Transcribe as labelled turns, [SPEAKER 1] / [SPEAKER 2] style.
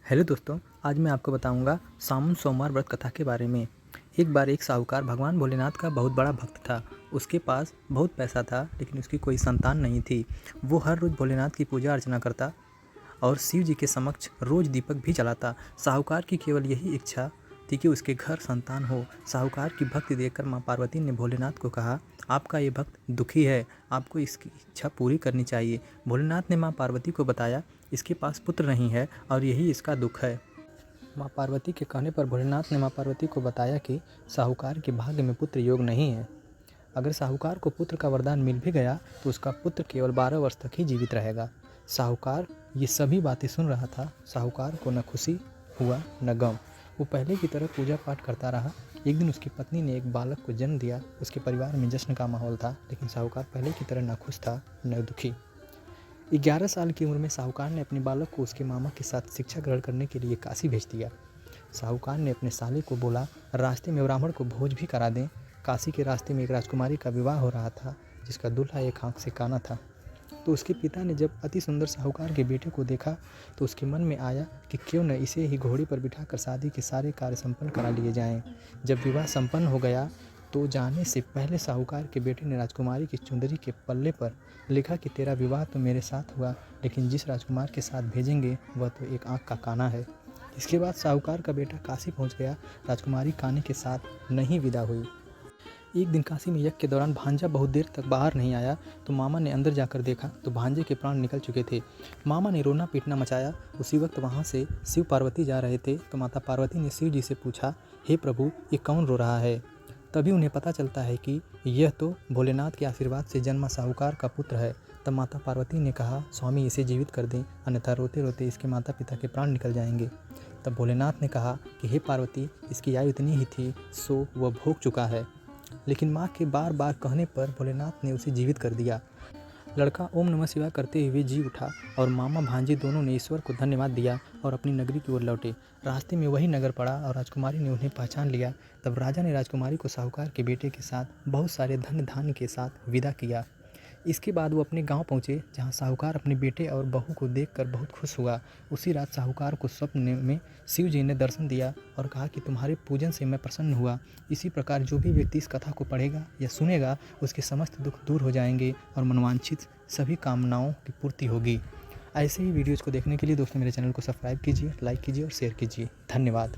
[SPEAKER 1] Hello दोस्तों, आज मैं आपको बताऊंगा सावन सोमवार व्रत कथा के बारे में। एक बार एक साहूकार भगवान भोलेनाथ का बहुत बड़ा भक्त था। उसके पास बहुत पैसा था, लेकिन उसकी कोई संतान नहीं थी। वो हर रोज़ भोलेनाथ की पूजा अर्चना करता और शिव जी के समक्ष रोज़ दीपक भी जलाता। साहूकार की केवल यही इच्छा थी कि उसके घर संतान हो। साहूकार की भक्ति देखकर माँ पार्वती ने भोलेनाथ को कहा, आपका ये भक्त दुखी है, आपको इसकी इच्छा पूरी करनी चाहिए। भोलेनाथ ने माँ पार्वती को बताया, इसके पास पुत्र नहीं है और यही इसका दुख है। माँ पार्वती के कहने पर भोलेनाथ ने माँ पार्वती को बताया कि साहूकार के भाग्य में पुत्र योग नहीं है। अगर साहूकार को पुत्र का वरदान मिल भी गया तो उसका पुत्र केवल 12 वर्ष तक ही जीवित रहेगा। साहूकार ये सभी बातें सुन रहा था। साहूकार को न खुशी हुआ न गम। वो पहले की तरह पूजा पाठ करता रहा। एक दिन उसकी पत्नी ने एक बालक को जन्म दिया। उसके परिवार में जश्न का माहौल था, लेकिन साहूकार पहले की तरह न खुश था न दुखी। 11 साल की उम्र में साहूकार ने अपने बालक को उसके मामा के साथ शिक्षा ग्रहण करने के लिए काशी भेज दिया। साहूकार ने अपने साले को बोला, रास्ते में ब्राह्मण को भोज भी करा दें। काशी के रास्ते में एक राजकुमारी का विवाह हो रहा था, जिसका दूल्हा एक आंख से काना था। तो उसके पिता ने जब अति सुंदर साहूकार के बेटे को देखा तो उसके मन में आया कि क्यों न इसे ही घोड़े पर बिठाकर शादी के सारे कार्य संपन्न करा लिए जाएं। जब विवाह संपन्न हो गया तो जाने से पहले साहूकार के बेटे ने राजकुमारी की चुंदरी के पल्ले पर लिखा कि तेरा विवाह तो मेरे साथ हुआ, लेकिन जिस राजकुमार के साथ भेजेंगे वह तो एक आंख का काना है। इसके बाद साहूकार का बेटा काशी पहुंच गया। राजकुमारी काने के साथ नहीं विदा हुई। एक दिन काशी में यज्ञ के दौरान भांजा बहुत देर तक बाहर नहीं आया तो मामा ने अंदर जाकर देखा तो भांजे के प्राण निकल चुके थे। मामा ने रोना पीटना मचाया। उसी वक्त वहाँ से शिव पार्वती जा रहे थे तो माता पार्वती ने शिव जी से पूछा, हे प्रभु, ये कौन रो रहा है? तभी उन्हें पता चलता है कि यह तो भोलेनाथ के आशीर्वाद से जन्मा साहूकार का पुत्र है। तब माता पार्वती ने कहा, स्वामी इसे जीवित कर दें, अन्यथा रोते रोते इसके माता पिता के प्राण निकल जाएंगे। तब भोलेनाथ ने कहा कि हे पार्वती, इसकी आयु इतनी ही थी, सो वह भोग चुका है। लेकिन माँ के बार बार कहने पर भोलेनाथ ने उसे जीवित कर दिया। लड़का ओम नमः शिवाय करते हुए जी उठा और मामा भांजे दोनों ने ईश्वर को धन्यवाद दिया और अपनी नगरी की ओर लौटे। रास्ते में वही नगर पड़ा और राजकुमारी ने उन्हें पहचान लिया। तब राजा ने राजकुमारी को साहूकार के बेटे के साथ बहुत सारे धन धान्य के साथ विदा किया। इसके बाद वो अपने गांव पहुंचे, जहां साहूकार अपने बेटे और बहू को देखकर बहुत खुश हुआ। उसी रात साहूकार को स्वप्न में शिव जी ने दर्शन दिया और कहा कि तुम्हारे पूजन से मैं प्रसन्न हुआ। इसी प्रकार जो भी व्यक्ति इस कथा को पढ़ेगा या सुनेगा उसके समस्त दुख दूर हो जाएंगे और मनवांछित सभी कामनाओं की पूर्ति होगी। ऐसे ही वीडियोज़ को देखने के लिए दोस्तों मेरे चैनल को सब्सक्राइब कीजिए, लाइक कीजिए और शेयर कीजिए। धन्यवाद।